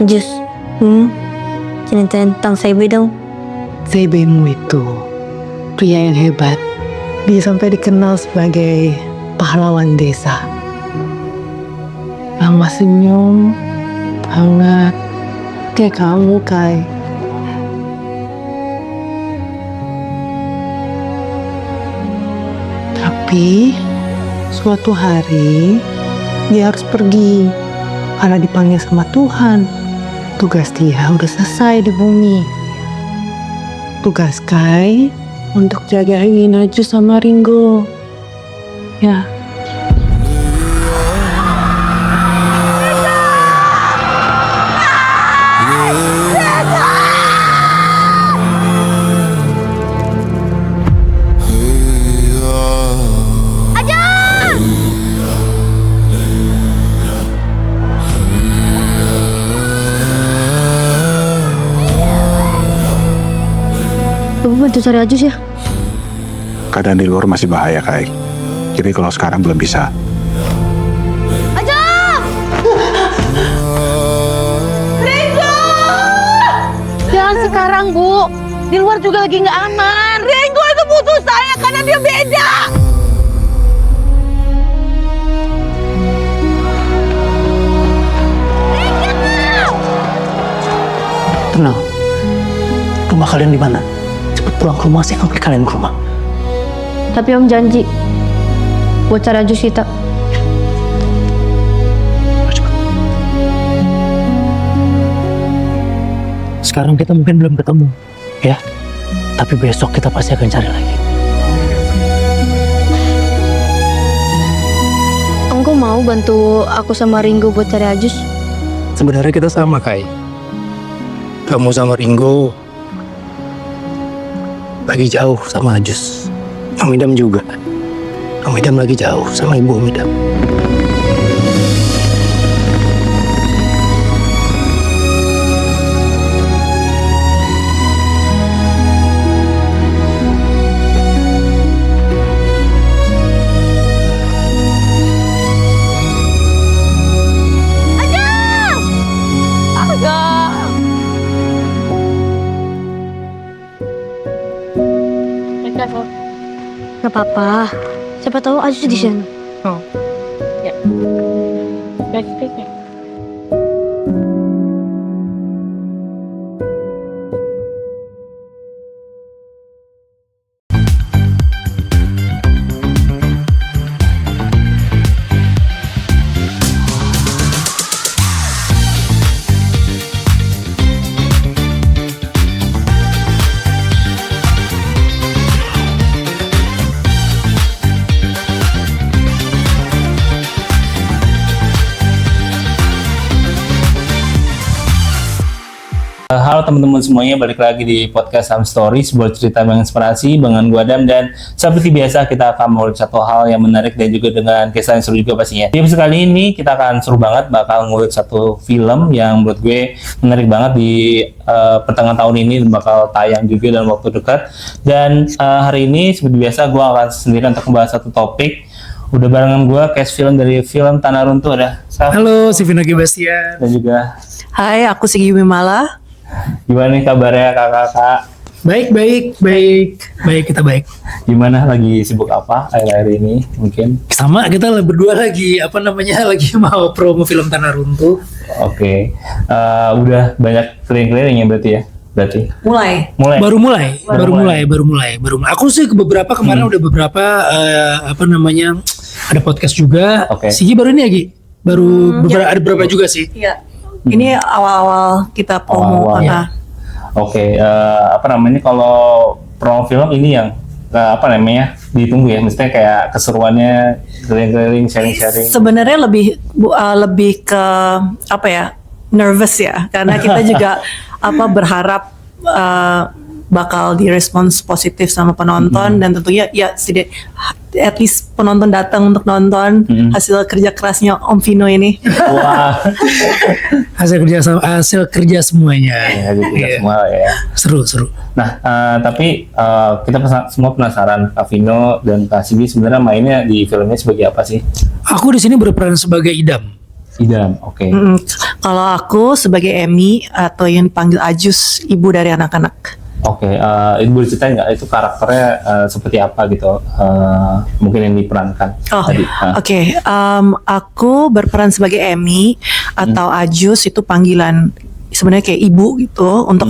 Jus, ceritain tentang Saibe dong. Saibemu itu pria yang hebat. Dia sampai dikenal sebagai pahlawan desa. Ramah senyum, hangat, kayak kamu, Kai. Tapi suatu hari dia harus pergi karena dipanggil sama Tuhan. Tugas dia udah selesai di bumi. Tugas Kai untuk jagain Najus sama Ringo. Ya. Bantu cari Ajus ya. Keadaan di luar masih bahaya, Kai. Jadi kalau sekarang belum bisa. Ajus! Ringo! Jangan sekarang, Bu. Di luar juga lagi nggak aman. Ringo itu butuh saya karena dia beda. Tenang. Rumah kalian di mana? Cepet pulang ke rumah, saya akan pergi kalian ke rumah. Tapi Om janji buat cari Ajus kita. Cepet. Sekarang kita mungkin belum ketemu, ya. Tapi besok kita pasti akan cari lagi. Engkau mau bantu aku sama Ringo buat cari Ajus? Sebenarnya kita sama, Kai. Kamu sama Ringo lagi jauh sama Ajus. Om Idam juga. Om Idam lagi jauh sama Ibu Om Idam. Gak apa-apa. Siapa tahu Ajus di sana. Oh. Ya. Baik-baik. Halo teman-teman semuanya, balik lagi di podcast Some Story, sebuah cerita menginspirasi dengan gua Adam, dan seperti biasa kita akan mengulik satu hal yang menarik dan juga dengan kisah yang seru juga pastinya. Di episode kali ini kita akan seru banget, bakal ngulik satu film yang menurut gue menarik banget di pertengahan tahun ini dan bakal tayang juga dalam waktu dekat. Dan hari ini seperti biasa gua akan sendiri untuk membahas satu topik. Udah barengan gua cast film dari film Tanah Runtuh, ada Saf. Halo, Sivina Gebastian. Dan juga Hai, aku Sigi Wimala. gimana nih kabarnya kakak-kakak? Baik, kita baik. Gimana, lagi sibuk apa akhir-akhir ini mungkin? Sama, kita berdua lagi, lagi mau promo film Tanah Runtuh. Oke. Udah banyak keliling-keliling ya berarti ya? Mulai. Baru mulai. Aku sih beberapa kemarin udah beberapa ada podcast juga. Oke. Sigi baru ini lagi. Ada beberapa juga sih. Iya. Ini awal-awal kita promo Awal-awal. karena Oke. Kalau promo film ini yang ditunggu ya, maksudnya kayak keseruannya keliling-keliling, sharing-sharing. sebenarnya lebih ke nervous ya, karena kita juga berharap bakal direspons positif sama penonton, dan tentunya ya at least penonton datang untuk nonton hasil kerja kerasnya Om Vino ini. Wah. Hasil kerja semuanya. Ya, gitu semua ya. Seru. Nah, tapi kita semua penasaran, Kak Vino dan Kak Sibi sebenarnya mainnya di filmnya sebagai apa sih? Aku di sini berperan sebagai Idam. Idam, oke. Kalau aku sebagai Emi atau yang dipanggil Ajus, ibu dari anak-anak. Oke, Ibu boleh ceritain nggak itu karakternya seperti apa gitu? Mungkin yang diperankan Oh, tadi. oke. Aku berperan sebagai Emi atau Ajus, itu panggilan sebenarnya kayak ibu gitu untuk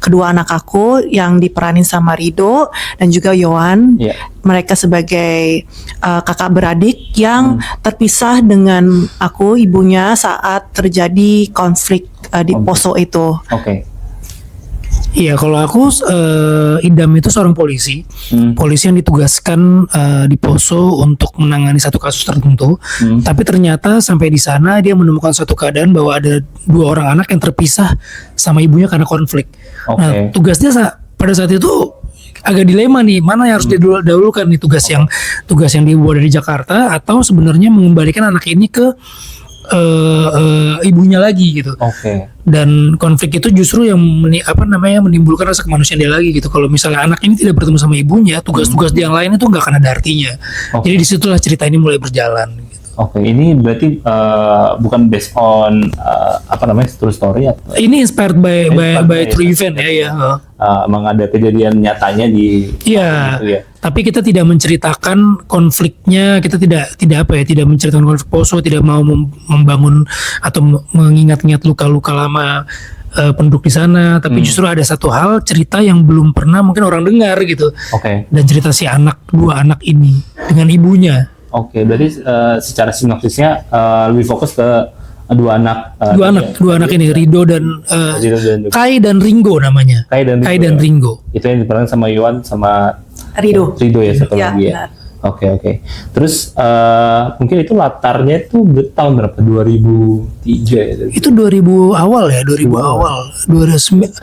kedua anak aku yang diperanin sama Rido dan juga Yohan. Iya. Mereka sebagai kakak beradik yang terpisah dengan aku, ibunya, saat terjadi konflik di Poso itu. Oke. Iya, kalau aku Idam itu seorang polisi, polisi yang ditugaskan di Poso untuk menangani satu kasus tertentu. Tapi ternyata sampai di sana dia menemukan suatu keadaan bahwa ada 2 orang anak yang terpisah sama ibunya karena konflik. Oke. Nah, tugasnya pada saat itu agak dilema nih, mana yang harus didahulukan nih, tugas yang dibawa dari Jakarta atau sebenarnya mengembalikan anak ini ke ibunya lagi gitu. Oke. Dan konflik itu justru yang menimbulkan rasa kemanusiaan dia lagi gitu. Kalau misalnya anak ini tidak bertemu sama ibunya, tugas-tugas dia yang lain itu nggak akan ada artinya. Oke. Jadi disitulah cerita ini mulai berjalan gitu. Oke, ini berarti bukan based on true story atau Ini inspired by true event ya. emang ada kejadian nyatanya di Iya. gitu ya? Tapi kita tidak menceritakan konfliknya, kita tidak menceritakan konflik Poso, tidak mau membangun atau mengingat-ingat luka-luka lama penduduk di sana, tapi justru ada satu hal cerita yang belum pernah mungkin orang dengar gitu. Oke. Dan cerita si dua anak ini dengan ibunya. Oke, berarti secara sinopsisnya lebih fokus ke dua anak ini Rido dan Rido dan Kai dan Ringo namanya. Kai dan Kai dan Ringo. Itu yang diperankan sama Yohan sama Rido. Rido ya, satu Ya, lagi ya. benar. Oke. Terus mungkin itu latarnya itu tahun berapa? 2003 ya? Itu 2000 awal ya, 2000 awal. 90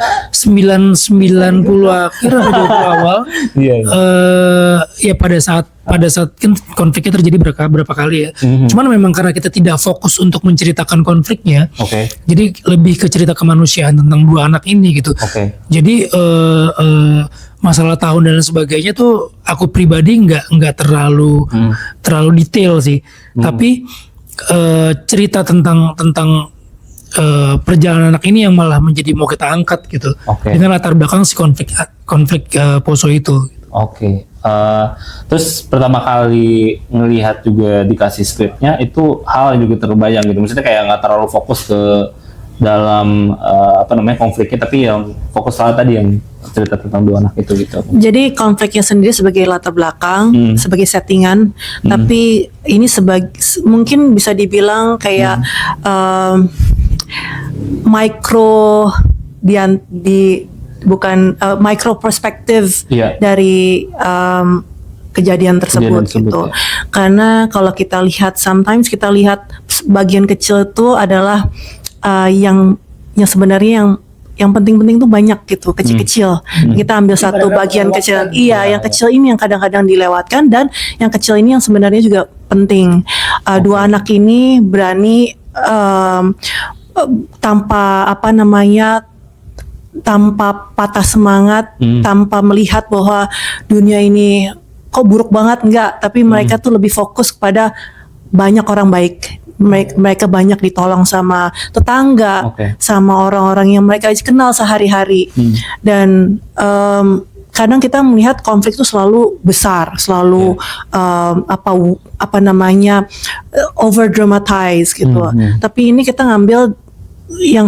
akhir atau 2000 awal. Iya. Ya pada saat kan konfliknya terjadi berapa kali ya. Cuman memang karena kita tidak fokus untuk menceritakan konfliknya. Oke. Jadi lebih ke cerita kemanusiaan tentang 2 anak ini gitu. Oke. Jadi masalah tahun dan sebagainya tuh aku pribadi nggak terlalu detail sih. Tapi cerita tentang perjalanan anak ini yang malah menjadi mau kita angkat gitu. Oke. Dengan latar belakang si konflik Poso itu. Oke. Terus pertama kali ngelihat juga dikasih skripnya itu hal yang juga terbayang gitu. Maksudnya kayak nggak terlalu fokus ke dalam konfliknya, tapi yang fokus salah tadi yang cerita tentang 2 anak itu gitu. Jadi konfliknya sendiri sebagai latar belakang, sebagai settingan, tapi ini mungkin bisa dibilang kayak micro micro perspektif Iya. dari kejadian tersebut Kejadian gitu. tersebut, ya. Karena kalau kita lihat, sometimes kita lihat bagian kecil itu adalah yang sebenarnya yang penting-penting tuh banyak gitu, kecil-kecil. Kita ambil satu bagian kecil. Iya, yang kecil ini yang kadang-kadang dilewatkan, dan yang kecil ini yang sebenarnya juga penting. 2 anak ini berani tanpa patah semangat, tanpa melihat bahwa dunia ini kok buruk banget, enggak. Tapi mereka tuh lebih fokus kepada banyak orang baik. Mereka banyak ditolong sama tetangga, sama orang-orang yang mereka kenal sehari-hari. Dan kadang kita melihat konflik itu selalu besar, selalu over dramatize gitu. Tapi ini kita ngambil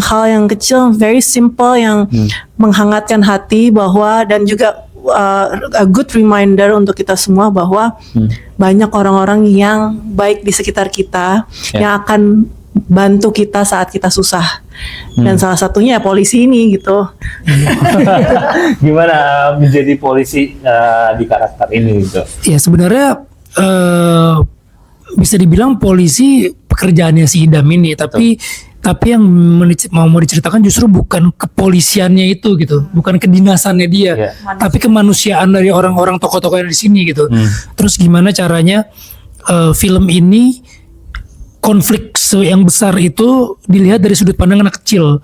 hal yang kecil, very simple, yang menghangatkan hati, bahwa dan juga a good reminder untuk kita semua bahwa banyak orang-orang yang baik di sekitar kita yang akan bantu kita saat kita susah. Dan salah satunya polisi ini gitu. Gimana menjadi polisi di karakter ini gitu? Ya sebenarnya bisa dibilang polisi pekerjaannya si Idam ini, tapi yang mau diceritakan justru bukan kepolisiannya itu gitu, bukan kedinasannya dia, tapi kemanusiaan dari orang-orang tokoh-tokoh yang di sini gitu. Terus gimana caranya film ini konflik yang besar itu dilihat dari sudut pandang anak kecil.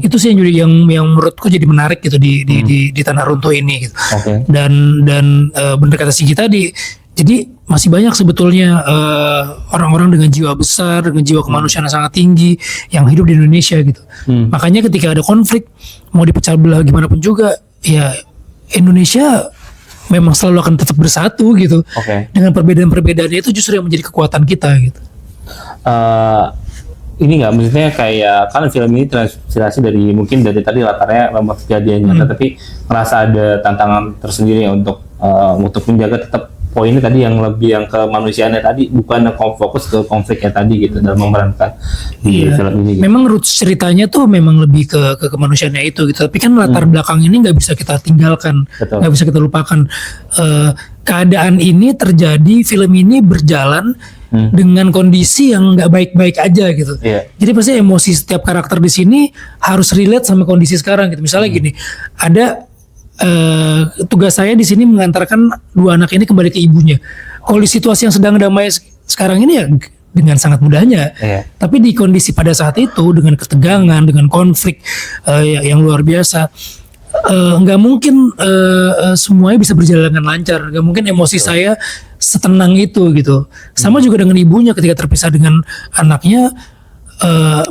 Itu sih yang menurutku jadi menarik gitu di Tanah Runtuh ini gitu. Dan bener kata si Gita jadi masih banyak sebetulnya orang-orang dengan jiwa besar, dengan jiwa kemanusiaan yang sangat tinggi yang hidup di Indonesia gitu. Makanya ketika ada konflik mau dipecah belah gimana pun juga, ya Indonesia memang selalu akan tetap bersatu gitu. Oke. Dengan perbedaan-perbedaannya itu justru yang menjadi kekuatan kita gitu. Ini nggak, maksudnya kayak kan film ini transpirasi dari mungkin dari tadi latarnya memang kejadian nyata, tapi merasa ada tantangan tersendiri ya untuk menjaga tetap poinnya tadi yang lebih yang kemanusiaannya tadi, bukan fokus ke konfliknya tadi gitu dalam memerankan di film ini. Gitu. Memang roots ceritanya tuh memang lebih ke kemanusiaannya itu gitu. Tapi kan latar belakang ini nggak bisa kita tinggalkan, Betul. nggak bisa kita lupakan. Keadaan ini terjadi, film ini berjalan dengan kondisi yang nggak baik-baik aja gitu. Iya. Jadi pasti emosi setiap karakter di sini harus relate sama kondisi sekarang gitu. Misalnya gini, ada tugas saya di sini mengantarkan dua anak ini kembali ke ibunya. Kalau di situasi yang sedang damai sekarang ini ya dengan sangat mudahnya. Iya. Tapi di kondisi pada saat itu dengan ketegangan, dengan konflik yang luar biasa, nggak mungkin semuanya bisa berjalan dengan lancar. Nggak mungkin emosi saya setenang itu gitu. Sama juga dengan ibunya ketika terpisah dengan anaknya.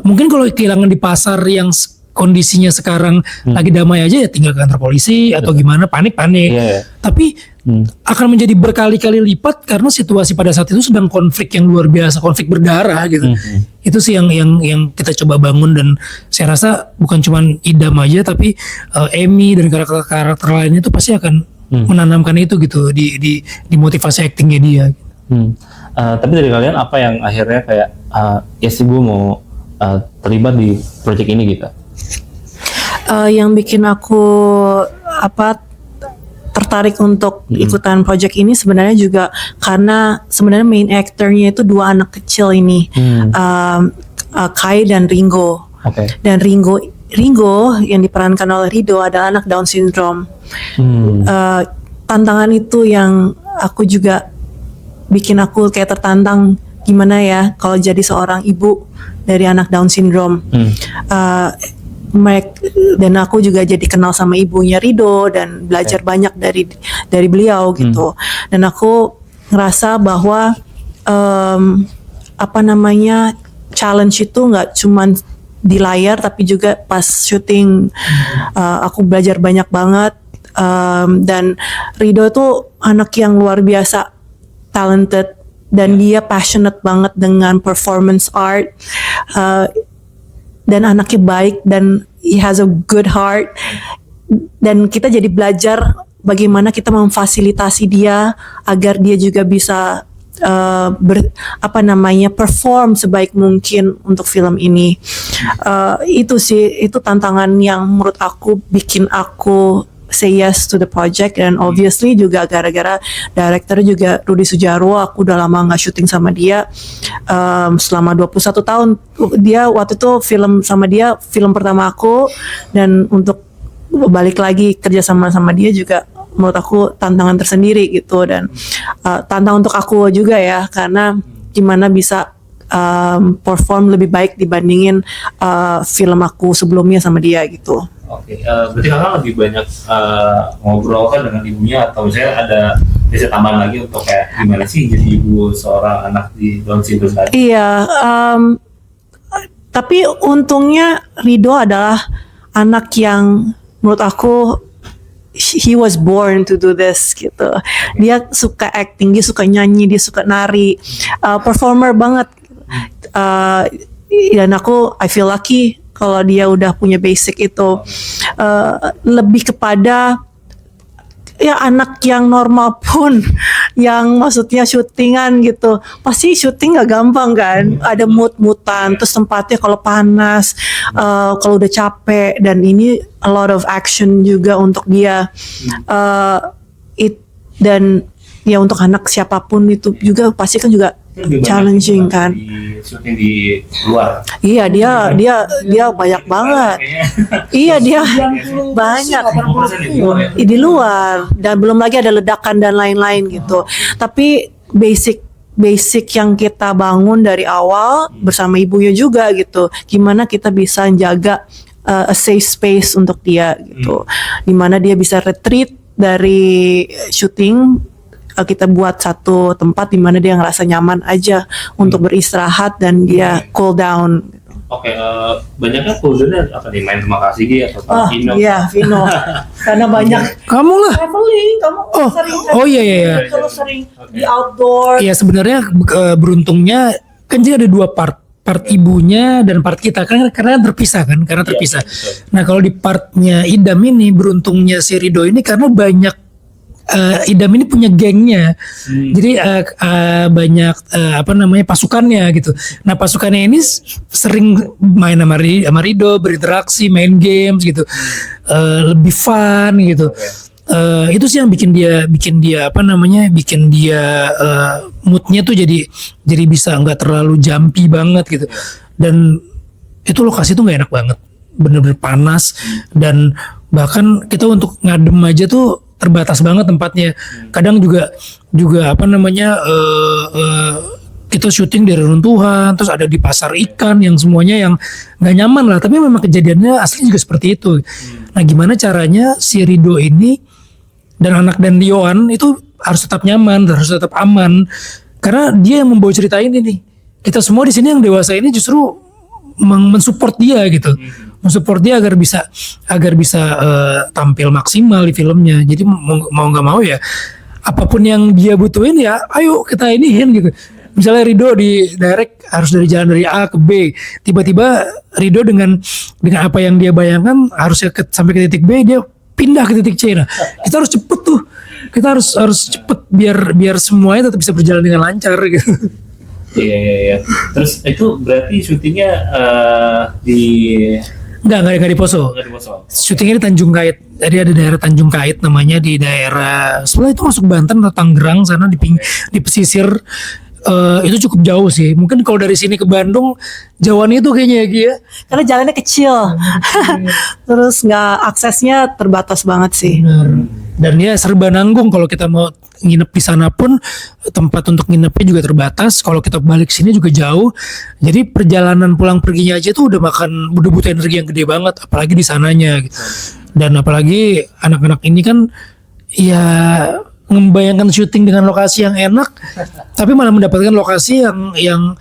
Mungkin kalau kehilangan di pasar yang kondisinya sekarang lagi damai aja ya tinggal ke kantor polisi atau gimana, panik. Iya. Tapi akan menjadi berkali-kali lipat karena situasi pada saat itu sedang konflik yang luar biasa, konflik berdarah gitu. Itu sih yang kita coba bangun, dan saya rasa bukan cuma Idam aja tapi Emi dan karakter lainnya itu pasti akan menanamkan itu gitu di motivasi aktingnya dia. Tapi dari kalian apa yang akhirnya kayak ya sih gue mau terlibat di project ini gitu? Yang bikin aku tertarik untuk ikutan project ini sebenarnya juga karena sebenarnya main actornya itu dua anak kecil ini, Kai dan Ringo. Oke. Dan Ringo yang diperankan oleh Rido adalah anak Down syndrome. Tantangan itu yang aku juga bikin aku kayak tertantang, gimana ya kalau jadi seorang ibu dari anak Down syndrome. Dan aku juga jadi kenal sama ibunya Rido dan belajar banyak dari beliau gitu. Dan aku ngerasa bahwa challenge itu nggak cuman di layar tapi juga pas syuting. Aku belajar banyak banget. Dan Rido tuh anak yang luar biasa talented dan dia passionate banget dengan performance art. Dan anaknya baik dan he has a good heart, dan kita jadi belajar bagaimana kita memfasilitasi dia agar dia juga bisa perform sebaik mungkin untuk film ini. Itu tantangan yang menurut aku bikin aku say yes to the project, dan obviously juga gara-gara director juga Rudi Sudjarwo. Aku udah lama nggak syuting sama dia selama 21 tahun. Dia waktu itu film pertama aku, dan untuk balik lagi kerja sama dia juga menurut aku tantangan tersendiri gitu, dan tantangan untuk aku juga ya, karena gimana bisa perform lebih baik dibandingin film aku sebelumnya sama dia gitu. Oke, berarti kakak lebih banyak ngobrol kan dengan ibunya, atau misalnya ada bisa tambahan lagi untuk kayak gimana sih jadi ibu seorang anak di Down syndrome tadi? Iya, tapi untungnya Rido adalah anak yang menurut aku he was born to do this gitu. Dia suka acting, dia suka nyanyi, dia suka nari, performer banget. Dan I feel lucky kalau dia udah punya basic itu. Lebih kepada ya anak yang normal pun, yang maksudnya syutingan gitu, pasti syuting gak gampang kan, ada mood-moodan, terus tempatnya kalau panas, kalau udah capek, dan ini a lot of action juga untuk dia. Dan ya untuk anak siapapun itu juga pasti kan juga challenging kan. Di syuting di luar. Iya, dia banyak banget. Iya, dia banyak di luar, dan belum lagi ada ledakan dan lain-lain gitu. Tapi basic yang kita bangun dari awal bersama ibunya juga gitu. Gimana kita bisa jaga a safe space untuk dia gitu. Dimana dia bisa retreat dari syuting kita buat satu tempat di mana dia ngerasa nyaman aja untuk beristirahat dan dia cool down. Oke, banyaknya foldernya apa nih, main sama Kak Sigi atau Kak Vino? Iya, Vino. Karena banyak Kamu lah. traveling, kamu Oh, sering oh iya iya. Iya. kalau sering di outdoor. Ya sebenarnya beruntungnya kan jadi ada dua part ibunya dan part kita kan karena terpisah kan, karena terpisah. Nah kalau di partnya Idam ini beruntungnya si Rido ini karena banyak Idam ini punya gengnya, jadi banyak pasukannya gitu. Nah pasukannya ini sering main sama Rido, berinteraksi, main games gitu, lebih fun gitu. Itu sih yang bikin dia moodnya tuh jadi bisa nggak terlalu jumpy banget gitu. Dan itu lokasi tuh nggak enak banget, bener-bener panas dan bahkan kita untuk ngadem aja tuh terbatas banget tempatnya. Kadang juga kita syuting di reruntuhan, terus ada di pasar ikan yang semuanya yang nggak nyaman lah. Tapi memang kejadiannya asli juga seperti itu. Nah gimana caranya si Rido ini dan anak dan Lioan itu harus tetap nyaman, harus tetap aman, karena dia yang membawa cerita ini nih. Kita semua di sini yang dewasa ini justru mensupport dia gitu, mensupport dia agar bisa tampil maksimal di filmnya. Jadi mau nggak mau ya apapun yang dia butuhin ya ayo kita iniin gitu. Misalnya Rido di direct harus dari jalan dari A ke B, tiba-tiba Rido dengan apa yang dia bayangkan harusnya sampai ke titik B, dia pindah ke titik C. Nah kita harus cepet tuh, kita harus cepet biar semuanya tetap bisa berjalan dengan lancar gitu. Iya. Terus itu berarti syutingnya di Enggak di Poso. Syutingnya di Tanjung Kait. Jadi ada daerah Tanjung Kait namanya, di daerah sebelah itu masuk Banten atau Tangerang sana di pesisir. Itu cukup jauh sih. Mungkin kalau dari sini ke Bandung jauhan itu kayaknya ya Gi ya. Karena jalannya kecil, terus nggak aksesnya terbatas banget sih. Benar. Dan ya serba nanggung, kalau kita mau nginep di sana pun tempat untuk nginepnya juga terbatas. Kalau kita balik sini juga jauh. Jadi perjalanan pulang perginya aja tuh udah butuh energi yang gede banget, apalagi di sananya gitu. Dan apalagi anak-anak ini kan ya membayangkan syuting dengan lokasi yang enak, tapi malah mendapatkan lokasi yang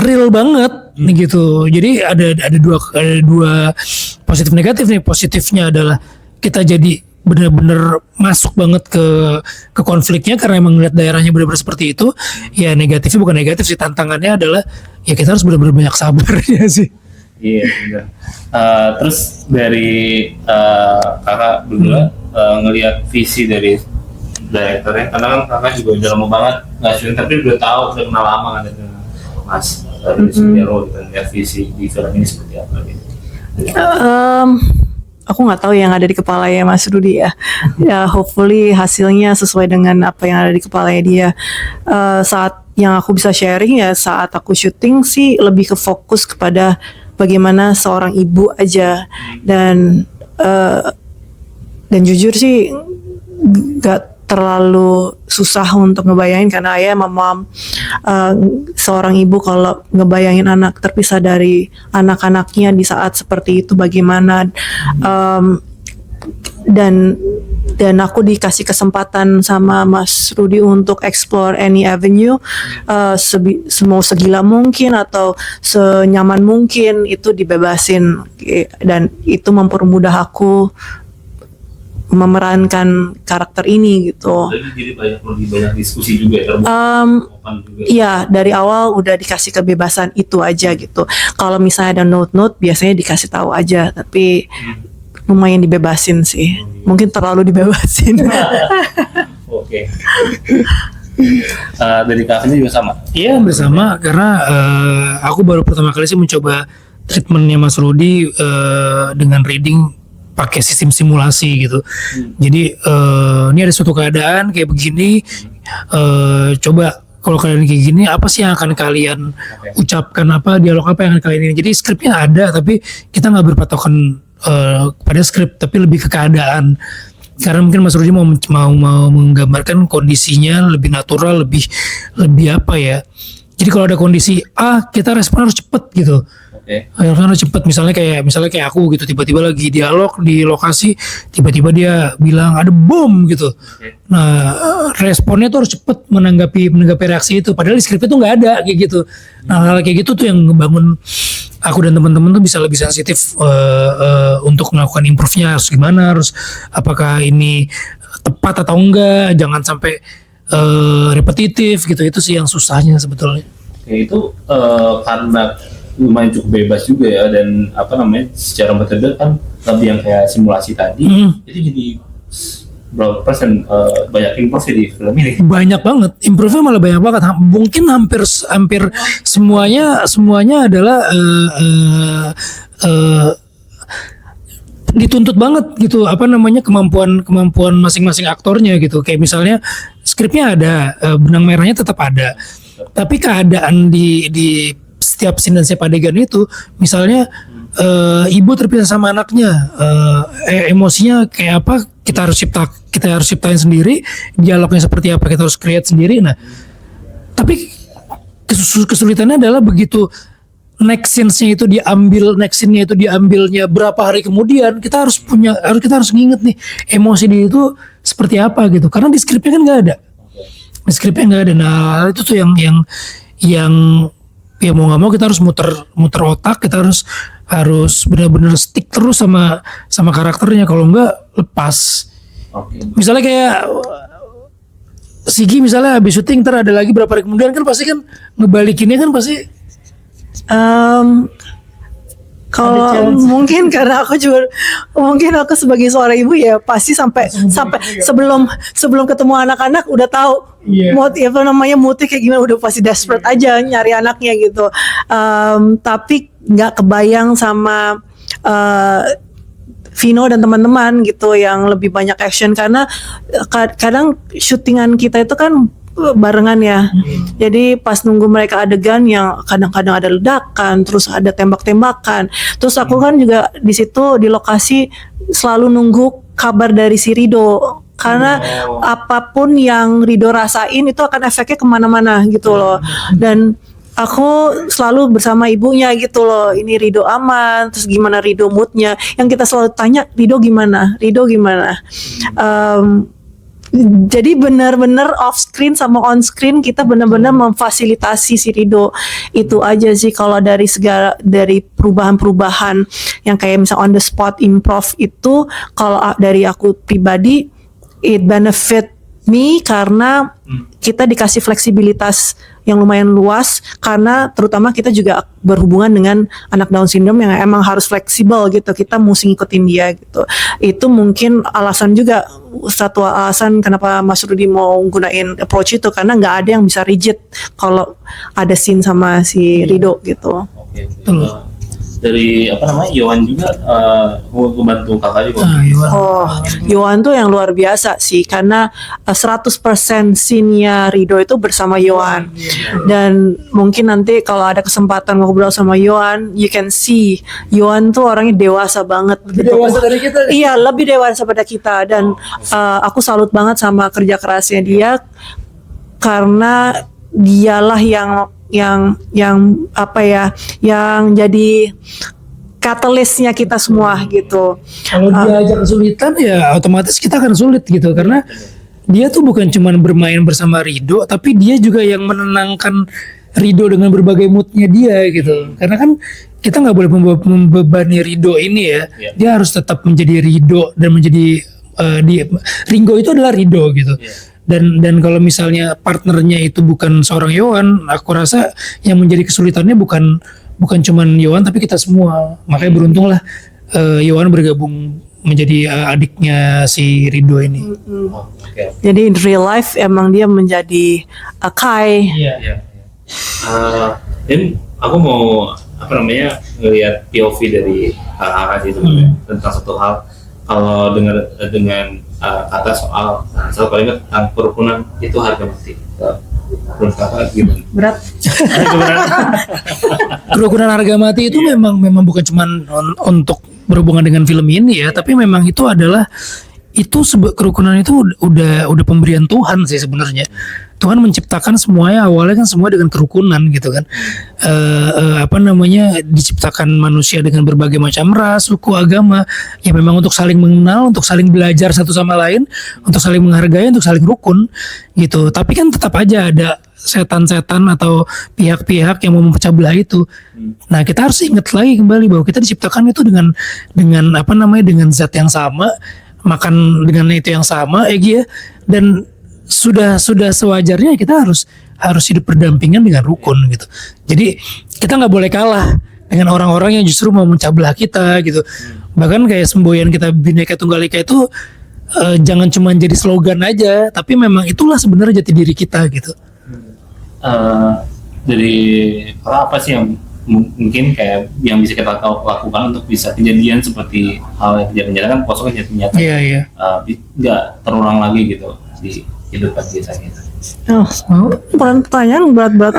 real banget gitu. Jadi ada dua positif negatif nih. Positifnya adalah kita jadi benar-benar masuk banget ke konfliknya karena emang ngeliat daerahnya benar-benar seperti itu. Ya negatifnya bukan negatif sih, tantangannya adalah ya kita harus benar-benar banyak sabar ya sih. Iya benar. Terus dari kakak berdua ngelihat visi dari direkturnya, karena kan kakak juga udah lama banget nggak syuting, tapi udah tahu, udah kenal lama kan dengan Mas dari Sudiro, dan lihat visi di film ini seperti apa gitu. Aku nggak tahu yang ada di kepalanya Mas Rudi ya. Ya hopefully hasilnya sesuai dengan apa yang ada di kepalanya dia. Saat yang aku bisa sharing ya saat aku syuting sih lebih ke fokus kepada bagaimana seorang ibu aja, dan jujur sih nggak terlalu susah untuk ngebayangin karena ayah mama seorang ibu kalau ngebayangin anak terpisah dari anak-anaknya di saat seperti itu bagaimana. Dan aku dikasih kesempatan sama Mas Rudi untuk explore any avenue, mau segila mungkin atau senyaman mungkin itu dibebasin, dan itu mempermudah aku memerankan karakter ini gitu. Jadi lebih banyak diskusi juga ya, Iya, dari awal udah dikasih kebebasan itu aja gitu. Kalau misalnya ada note-note biasanya dikasih tahu aja, tapi lumayan dibebasin sih. Mungkin terlalu dibebasin. Oke. Dari kakaknya juga sama? Iya bersama, karena aku baru pertama kali sih mencoba treatmentnya Mas Rudi dengan reading pakai sistem simulasi gitu. Jadi ini ada suatu keadaan kayak begini, coba kalau kalian kayak gini apa sih yang akan kalian ucapkan, apa dialog apa yang akan kalian ini. Jadi skripnya ada tapi kita nggak berpatokan pada skrip, tapi lebih ke keadaan. Karena mungkin Mas Rudi mau menggambarkan kondisinya lebih natural, lebih apa ya. Jadi kalau ada kondisi A kita respon harus cepet gitu. Harus cepet, misalnya kayak aku gitu, tiba-tiba lagi dialog di lokasi, tiba-tiba dia bilang ada bom gitu. Nah, responnya tuh harus cepet menanggapi reaksi itu, padahal di skripnya tuh nggak ada kayak gitu. Nah, hal kayak gitu tuh yang ngebangun aku dan teman-teman tuh bisa lebih sensitif untuk melakukan improve-nya harus gimana, harus apakah ini tepat atau enggak, jangan sampai repetitif gitu. Itu sih yang susahnya sebetulnya. Ya itu karena lumayan cukup bebas juga ya, dan secara metode kan lebih yang kayak simulasi tadi, itu jadi berapa persen banyak improve di film ini? Banyak banget, improve-nya malah banyak banget. Mungkin hampir semuanya adalah dituntut banget gitu, kemampuan masing-masing aktornya gitu. Kayak misalnya skripnya ada, benang merahnya tetap ada, tapi keadaan di setiap scene dan setiap adegan itu, misalnya ibu terpisah sama anaknya, emosinya kayak apa, kita harus ciptain sendiri, dialognya seperti apa kita harus create sendiri. Nah, tapi kesulitannya adalah begitu next scene-nya itu diambilnya berapa hari kemudian, kita harus nginget nih emosi dia itu seperti apa gitu, karena di skripnya kan nggak ada. Nah, itu tuh yang ya mau nggak mau kita harus muter otak, kita harus benar-benar stick terus sama karakternya, kalau nggak lepas. Misalnya kayak Sigi misalnya habis syuting, ntar ada lagi berapa hari kemudian, kan pasti kan ngebalikinnya kan pasti. Kalau mungkin karena aku sebagai seorang ibu ya pasti sampai sebelum ketemu anak-anak udah tahu moodnya kayak gimana, udah pasti desperate aja nyari anaknya gitu. Tapi nggak kebayang sama Vino dan teman-teman gitu yang lebih banyak action, karena kadang syutingan kita itu kan barengan ya. Jadi pas nunggu mereka adegan yang kadang-kadang ada ledakan, terus ada tembak-tembakan. Terus aku kan juga di situ di lokasi selalu nunggu kabar dari si Rido. Karena apapun yang Rido rasain itu akan efeknya kemana-mana gitu loh. Dan aku selalu bersama ibunya gitu loh. Ini Rido aman, terus gimana Rido moodnya. Yang kita selalu tanya, Rido gimana? Jadi benar-benar off screen sama on screen kita benar-benar memfasilitasi si Rido. Itu aja sih kalau dari perubahan-perubahan yang kayak misal on the spot improv itu, kalau dari aku pribadi it benefit me karena kita dikasih fleksibilitas yang lumayan luas, karena terutama kita juga berhubungan dengan anak Down syndrome yang emang harus fleksibel gitu, kita mesti ngikutin dia gitu. Itu mungkin satu alasan kenapa Mas Rudi mau gunain approach itu, karena nggak ada yang bisa rigid kalau ada scene sama si Rido gitu. Dari Yohan juga membantu kakak juga. Yohan tuh yang luar biasa sih, karena 100% scene-nya Rido itu bersama Yohan. Dan mungkin nanti kalau ada kesempatan ngobrol sama Yohan, you can see Yohan tuh orangnya dewasa banget. Lebih dewasa dari kita. Iya, lebih dewasa pada kita. Dan aku salut banget sama kerja kerasnya dia, karena dialah yang jadi katalisnya kita semua gitu. Kalau dia ajak kesulitan ya otomatis kita akan sulit gitu, karena dia tuh bukan cuma bermain bersama Rido, tapi dia juga yang menenangkan Rido dengan berbagai moodnya dia gitu. Karena kan kita nggak boleh membebani Rido ini ya. Dia harus tetap menjadi Rido dan menjadi Ringo itu adalah Rido gitu. Dan kalau misalnya partnernya itu bukan seorang Yohan, aku rasa yang menjadi kesulitannya bukan cuman Yohan tapi kita semua. Makanya beruntunglah Yohan bergabung menjadi adiknya si Rido ini. Jadi in real life emang dia menjadi Kai. Dan aku mau ngelihat POV dari kakak sih sebenarnya tentang satu hal. Kalau dengan kata soal satu kalimat tentang kerukunan itu harga mati. Menurut kakak gimana? Berat. Kerukunan harga mati itu memang bukan cuma untuk berhubungan dengan film ini ya, tapi memang kerukunan itu udah pemberian Tuhan sih sebenarnya. Tuhan menciptakan semuanya awalnya kan semua dengan kerukunan gitu kan. Diciptakan manusia dengan berbagai macam ras, suku, agama, ya memang untuk saling mengenal, untuk saling belajar satu sama lain, untuk saling menghargai, untuk saling rukun gitu. Tapi kan tetap aja ada setan-setan atau pihak-pihak yang mau memecah belah itu. Nah, kita harus ingat lagi kembali bahwa kita diciptakan itu dengan dengan zat yang sama, makan dengan itu yang sama, dan sudah sewajarnya kita harus hidup berdampingan dengan rukun gitu. Jadi kita nggak boleh kalah dengan orang-orang yang justru mau memecah belah kita gitu. Bahkan kayak semboyan kita Bhinneka Tunggal Ika itu jangan cuma jadi slogan aja, tapi memang itulah sebenarnya jati diri kita gitu. Dari apa sih yang mungkin kayak yang bisa kita lakukan untuk bisa kejadian seperti hal yang terjadi kan kosong nyata nggak terulang lagi gitu di kehidupan kita. Pertanyaan berat-berat.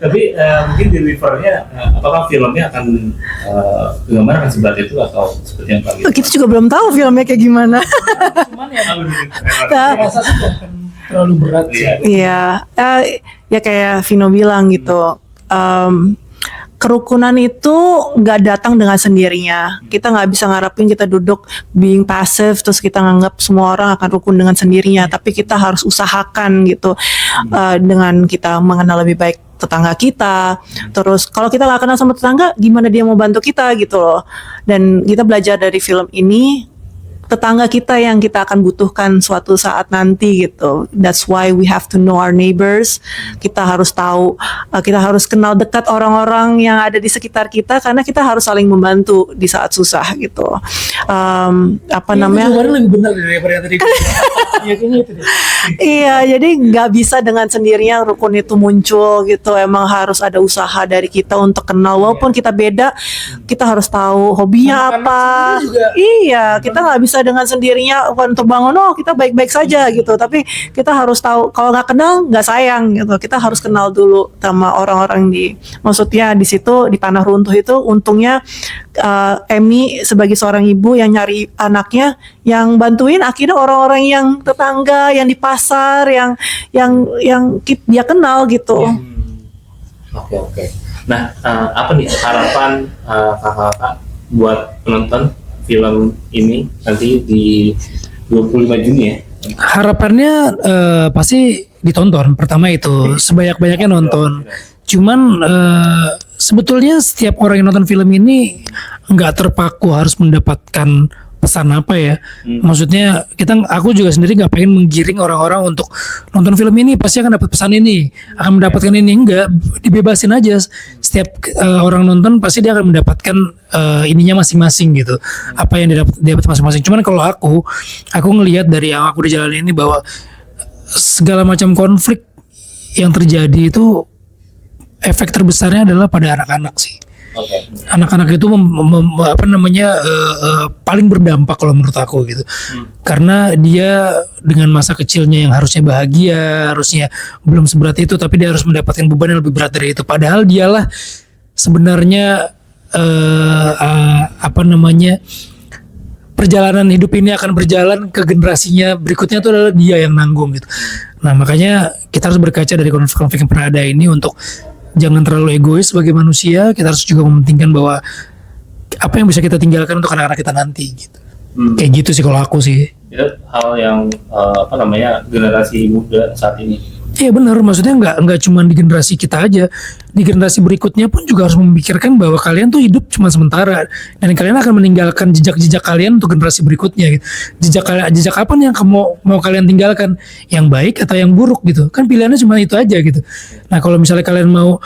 Tapi mungkin delivernya apakah filmnya akan gambar akan seberat itu atau seperti apa gitu? Kita juga belum tahu filmnya kayak gimana. Cuman rasa sih akan terlalu berat sih. Iya, ya kayak Vino bilang gitu. Kerukunan itu nggak datang dengan sendirinya. Kita nggak bisa ngarepin kita duduk being passive terus kita nganggap semua orang akan rukun dengan sendirinya. Tapi kita harus usahakan gitu dengan kita mengenal lebih baik tetangga kita. Terus kalau kita nggak kenal sama tetangga, gimana dia mau bantu kita gitu loh. Dan kita belajar dari film ini, tetangga kita yang kita akan butuhkan suatu saat nanti gitu. That's why we have to know our neighbors. Kita harus tahu, kita harus kenal dekat orang-orang yang ada di sekitar kita karena kita harus saling membantu di saat susah gitu. Kemarin lebih benar daripada yang tadi. Iya kayaknya itu deh. Iya, jadi nggak bisa dengan sendirinya rukun itu muncul gitu. Emang harus ada usaha dari kita untuk kenal. Walaupun kita beda, kita harus tahu hobinya apa. Iya, kita nggak bisa dengan sendirinya untuk bangun kita baik-baik saja gitu. Tapi kita harus tahu kalau nggak kenal nggak sayang gitu. Kita harus kenal dulu sama orang-orang maksudnya di situ di Tanah Runtuh itu untungnya Emmy sebagai seorang ibu yang nyari anaknya, yang bantuin akhirnya orang-orang yang tetangga, yang di pasar, yang dia kenal gitu. Oke. Nah, apa nih harapan kakak buat penonton film ini nanti di 25 Juni ya? Harapannya pasti ditonton. Pertama itu sebanyak-banyaknya nonton. Cuman sebetulnya setiap orang yang nonton film ini nggak terpaku harus mendapatkan pesan apa ya. Maksudnya aku juga sendiri nggak pengen menggiring orang-orang untuk nonton film ini pasti akan dapat pesan ini, akan mendapatkan ini. Enggak, dibebasin aja. Setiap orang nonton pasti dia akan mendapatkan ininya masing-masing gitu. Apa yang didapat masing-masing. Cuman kalau aku ngelihat dari yang aku udah jalanin ini bahwa segala macam konflik yang terjadi itu efek terbesarnya adalah pada anak-anak sih. Anak-anak itu paling berdampak kalau menurut aku gitu. Karena dia dengan masa kecilnya yang harusnya bahagia, harusnya belum seberat itu, tapi dia harus mendapatkan beban yang lebih berat dari itu. Padahal dialah sebenarnya perjalanan hidup ini akan berjalan ke generasinya berikutnya itu adalah dia yang nanggung gitu. Nah, makanya kita harus berkaca dari konflik-konflik yang pernah ada ini untuk jangan terlalu egois sebagai manusia. Kita harus juga mementingkan bahwa apa yang bisa kita tinggalkan untuk anak-anak kita nanti gitu. Kayak gitu sih kalau aku sih. Itu hal yang generasi muda saat ini. Iya benar, maksudnya nggak cuma di generasi kita aja, di generasi berikutnya pun juga harus memikirkan bahwa kalian tuh hidup cuma sementara dan kalian akan meninggalkan jejak-jejak kalian untuk generasi berikutnya gitu. Jejak apa nih yang mau kalian tinggalkan, yang baik atau yang buruk gitu. Kan pilihannya cuma itu aja gitu. Nah, kalau misalnya kalian mau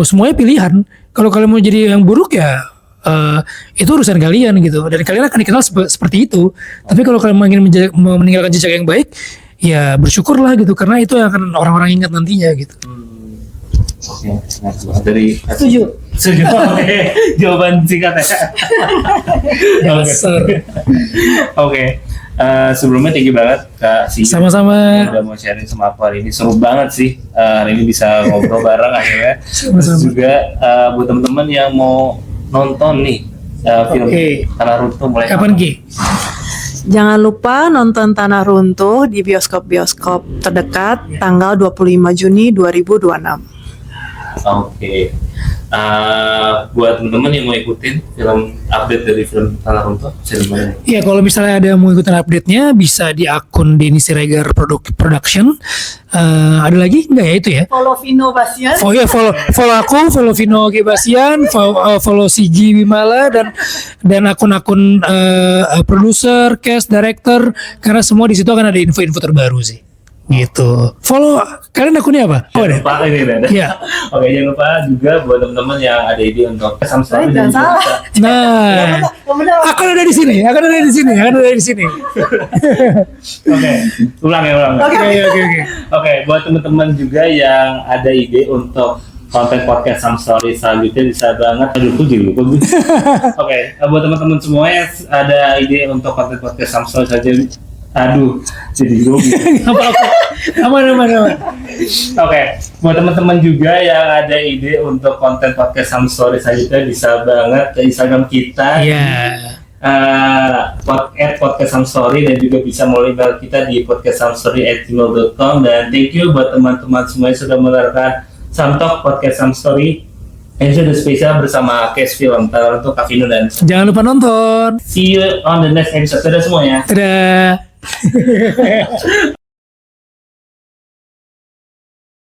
semuanya pilihan, kalau kalian mau jadi yang buruk ya itu urusan kalian gitu. Dan kalian akan dikenal seperti itu. Tapi kalau kalian mau meninggalkan jejak yang baik, ya bersyukurlah gitu, karena itu yang akan orang-orang ingat nantinya gitu. Oke, dari setuju. Oke, jawaban singkat ya. Oke. Sebelumnya tinggi banget Kak Si. Sama-sama. Udah mau sharing sama aku hari ini, seru banget sih. Hari ini bisa ngobrol bareng akhirnya. Terus juga buat teman-teman yang mau nonton nih film Tanah Runtuh mulai kapan Ki? Jangan lupa nonton Tanah Runtuh di bioskop-bioskop terdekat tanggal 25 Juni 2026. Oke. Buat teman-teman yang mau ikutin film update dari film Tanah Runtuh, bisa di mana? Ya kalau misalnya ada yang mau ikutin update-nya bisa di akun Denny Siregar Production. Ada lagi nggak ya itu ya? Follow Vino Bastian. Follow aku, follow Vino Gebastian, follow Sigi Wimala dan akun-akun produser, cast, director, karena semua di situ akan ada info-info terbaru sih. Gitu. Follow kalian akunnya apa? Oh, ada. Lupa ini ada. Iya. Oke, jangan lupa juga buat teman-teman yang ada ide untuk Samsung dan juga Nah, akan ada di sini. Oke, ulang. Oke, buat teman-teman juga yang ada ide untuk konten podcast Some Story selanjutnya bisa banget. Aduh, lupa gue. Oke, buat teman-teman semua yang ada ide untuk konten podcast Some Story saja. Aduh, jadi gue. Aman. Oke, buat teman-teman juga yang ada ide untuk konten podcast Some Story selanjutnya bisa banget ke Instagram kita. Iya. Podcast Some Story dan juga bisa melalui email kita di podcastsomestory@gmail.com. Dan thank you buat teman-teman semua yang sudah mendengarkan Some Talk Podcast Some Story episode spesial bersama Case Film Tanah Runtuh Kak Vino dan Jangan lupa nonton. see you on the next episode. Dadah semuanya. Dadah.